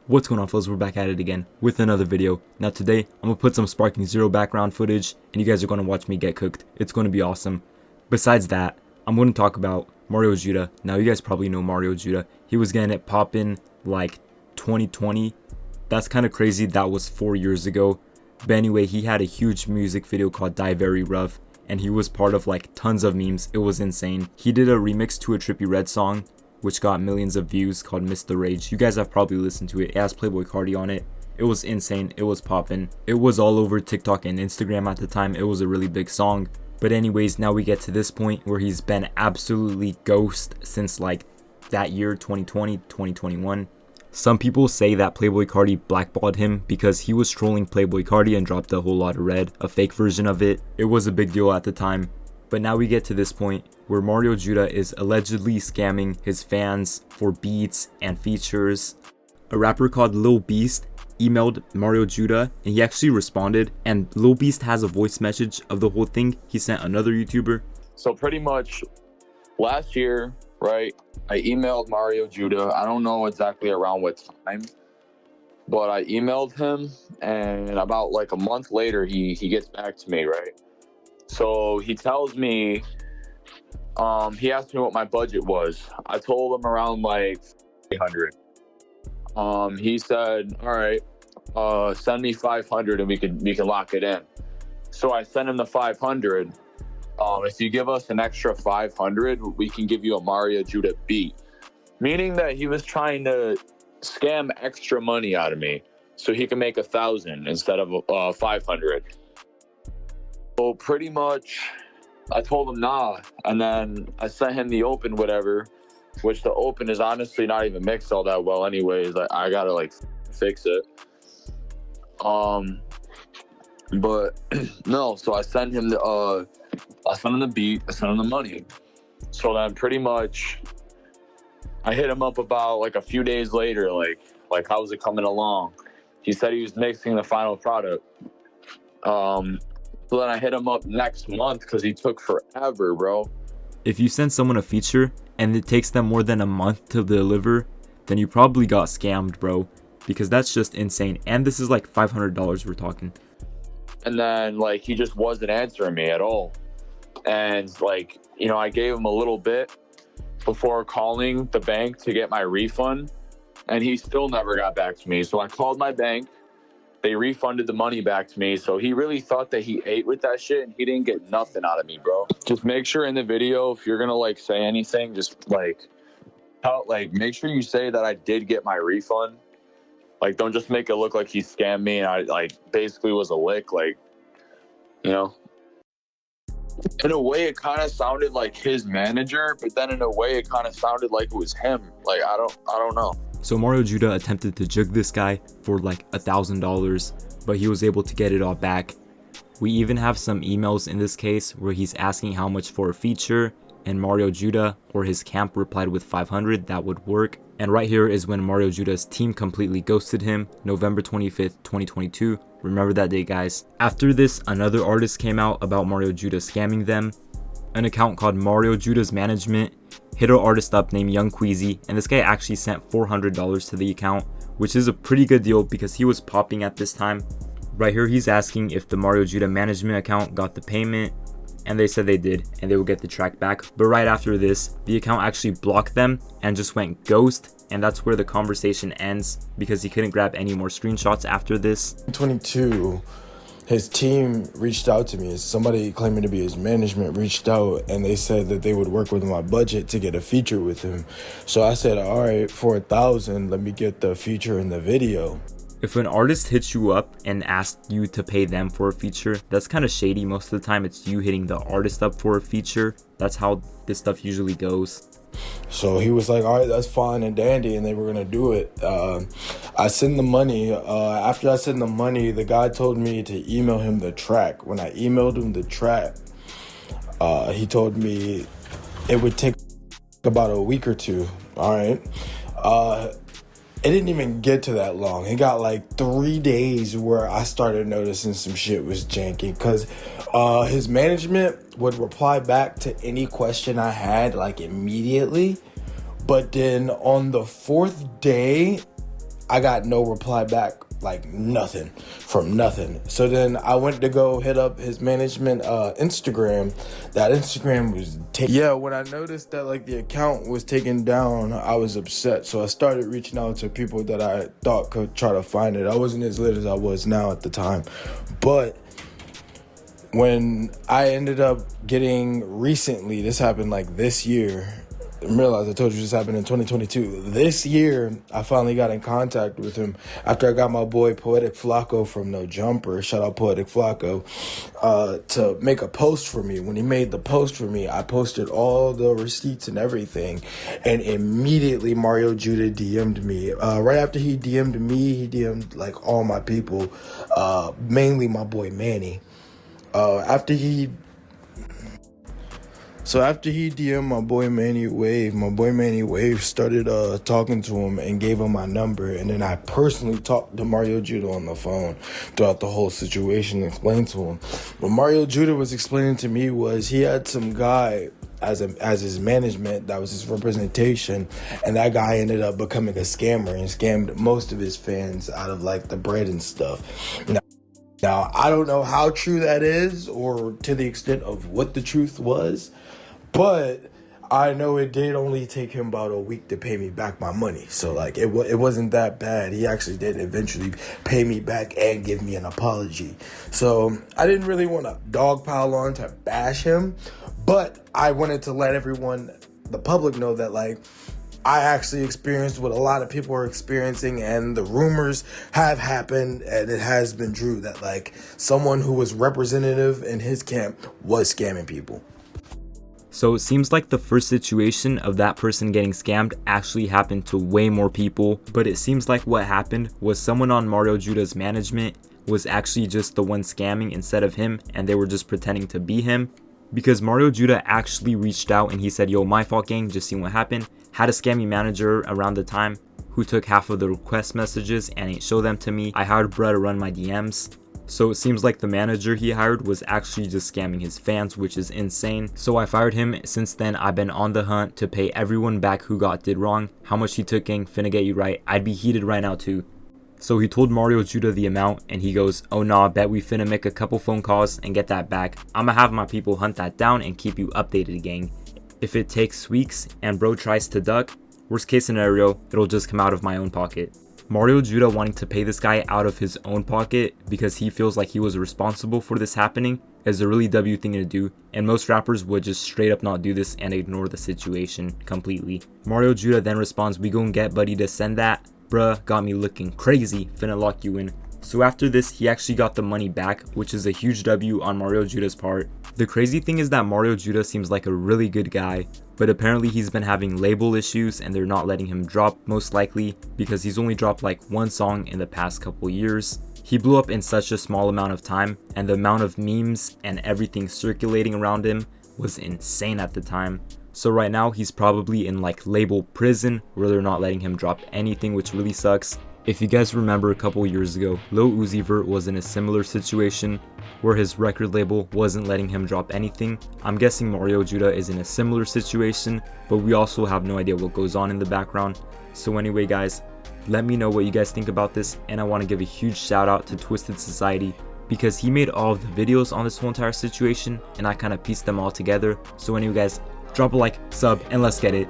What's going on, fellas? We're back at it again with another video. Now today, I'm gonna put some Sparking Zero background footage and you guys are gonna watch me get cooked. It's gonna be awesome. Besides that, I'm gonna talk about Mario Judah. Now you guys probably know Mario Judah. He was getting it poppin' like 2020. That's kind of crazy. That was 4 years ago. But anyway, he had a huge music video called Die Very Rough and he was part of like tons of memes. It was insane. He did a remix to a Trippie Redd song which got millions of views, called Miss the Rage. You guys have probably listened to it. It has Playboy Cardi on it. It was insane. It was poppin'. It was all over TikTok and Instagram at the time. It was a really big song. But anyways, now we get to this point where he's been absolutely ghost since like that year, 2020, 2021. Some people say that Playboy Cardi blackballed him because he was trolling Playboy Cardi and dropped a whole lot of red, a fake version of it. It was a big deal at the time. But now we get to this point where Mario Judah is allegedly scamming his fans for beats and features. A rapper called Lil Beast emailed Mario Judah and he actually responded, and Lil Beast has a voice message of the whole thing he sent another YouTuber. So pretty much last year, right, I emailed Mario Judah. I don't know exactly around what time, but I emailed him, and about like a month later, he gets back to me, right? So he tells me, he asked me what my budget was. I told him around like 800. He said, all right, send me 500 and we can lock it in. So I sent him the 500. If you give us an extra 500, we can give you a Mario Judah beat. Meaning that he was trying to scam extra money out of me so he can make 1,000 instead of 500. So pretty much I told him nah, and then I sent him the open whatever, which the open is honestly not even mixed all that well anyways. I gotta like fix it. But no, so I sent him the beat, I sent him the money. So then pretty much I hit him up about like a few days later, like how's it coming along? He said he was mixing the final product. So then I hit him up next month because he took forever, bro. If you send someone a feature and it takes them more than a month to deliver, then you probably got scammed, bro, because that's just insane. And this is like $500 we're talking. And then like he just wasn't answering me at all. And like, you know, I gave him a little bit before calling the bank to get my refund, and he still never got back to me. So I called my bank. They refunded the money back to me. So he really thought that he ate with that shit, and he didn't get nothing out of me, bro. Just make sure in the video, if you're gonna like say anything, just like make sure you say that I did get my refund. Like, don't just make it look like he scammed me and I like basically was a lick. Like, you know, in a way it kind of sounded like his manager, but then in a way it kind of sounded like it was him. Like, I don't know. So Mario Judah attempted to jug this guy for like $1,000, but he was able to get it all back. We even have some emails in this case where he's asking how much for a feature, and Mario Judah or his camp replied with 500. That would work. And right here is when Mario Judah's team completely ghosted him, November 25th, 2022. Remember that day, guys. After this, another artist came out about Mario Judah scamming them. An account called Mario Judah's Management hit an artist up named Young Queasy, and this guy actually sent $400 to the account, which is a pretty good deal because he was popping at this time. Right here, he's asking if the Mario Judah Management account got the payment, and they said they did, and they will get the track back. But right after this, the account actually blocked them and just went ghost, and that's where the conversation ends because he couldn't grab any more screenshots after this. 22. His team reached out to me. Somebody claiming to be his management reached out, and they said that they would work with my budget to get a feature with him. So I said, all right, for 1,000, let me get the feature in the video. If an artist hits you up and asks you to pay them for a feature, that's kind of shady. Most of the time it's you hitting the artist up for a feature. That's how this stuff usually goes. So he was like, all right, that's fine and dandy, and they were gonna do it. I sent the money. After I sent the money, the guy told me to email him the track. When I emailed him the track, he told me it would take about a week or two. All right. It didn't even get to that long. It got like 3 days where I started noticing some shit was janky, because his management would reply back to any question I had like immediately. But then on the 4th day, I got no reply back, like nothing, from nothing. So then I went to go hit up his management Instagram. That Instagram was when I noticed that like the account was taken down, I was upset. So I started reaching out to people that I thought could try to find it. I wasn't as lit as I was now at the time, but when I ended up getting recently, this happened like this year. I realized I told you this happened in 2022. This year, I finally got in contact with him after I got my boy Poetic Flacco from No Jumper, shout out Poetic Flacco, to make a post for me. When he made the post for me, I posted all the receipts and everything, and immediately Mario Judah DM'd me. Right after he DM'd me, he DM'd like all my people, mainly my boy Manny. After he DM'd my boy Manny Wave started talking to him and gave him my number, and then I personally talked to Mario Judah on the phone throughout the whole situation and explained to him. What Mario Judah was explaining to me was he had some guy as his management, that was his representation, and that guy ended up becoming a scammer and scammed most of his fans out of like the bread and stuff. Now, I don't know how true that is or to the extent of what the truth was, but I know it did only take him about a week to pay me back my money. So, like, it wasn't that bad. He actually did eventually pay me back and give me an apology. So, I didn't really want to dogpile on to bash him, but I wanted to let everyone, the public, know that, like, I actually experienced what a lot of people are experiencing, and the rumors have happened, and it has been true that like someone who was representative in his camp was scamming people. So it seems like the first situation of that person getting scammed actually happened to way more people, but it seems like what happened was someone on Mario Judah's management was actually just the one scamming instead of him, and they were just pretending to be him. Because Mario Judah actually reached out and he said, yo, my fault gang, just seen what happened. Had a scammy manager around the time who took half of the request messages and ain't show them to me. I hired bruh to run my DMs. So it seems like the manager he hired was actually just scamming his fans, which is insane. So I fired him. Since then, I've been on the hunt to pay everyone back who did wrong. How much he took, gang, finna get you right. I'd be heated right now too. So he told Mario Judah the amount and he goes, oh nah, bet we finna make a couple phone calls and get that back. I'ma have my people hunt that down and keep you updated, gang. If it takes weeks and bro tries to duck, worst case scenario, it'll just come out of my own pocket. Mario Judah wanting to pay this guy out of his own pocket because he feels like he was responsible for this happening is a really W thing to do, and most rappers would just straight up not do this and ignore the situation completely. Mario Judah then responds, we gon' get buddy to send that. Bruh, got me looking crazy, finna lock you in. So after this, he actually got the money back, which is a huge W on Mario Judah's part. The crazy thing is that Mario Judah seems like a really good guy, but apparently he's been having label issues and they're not letting him drop, most likely because he's only dropped like one song in the past couple years. He blew up in such a small amount of time, and the amount of memes and everything circulating around him was insane at the time. So right now he's probably in like label prison where they're not letting him drop anything, which really sucks. If you guys remember a couple years ago, Lil Uzi Vert was in a similar situation where his record label wasn't letting him drop anything. I'm guessing Mario Judah is in a similar situation, but we also have no idea what goes on in the background. So anyway guys, let me know what you guys think about this, and I want to give a huge shout out to Twisted Society because he made all of the videos on this whole entire situation and I kind of pieced them all together. So anyway guys, drop a like, sub, and let's get it.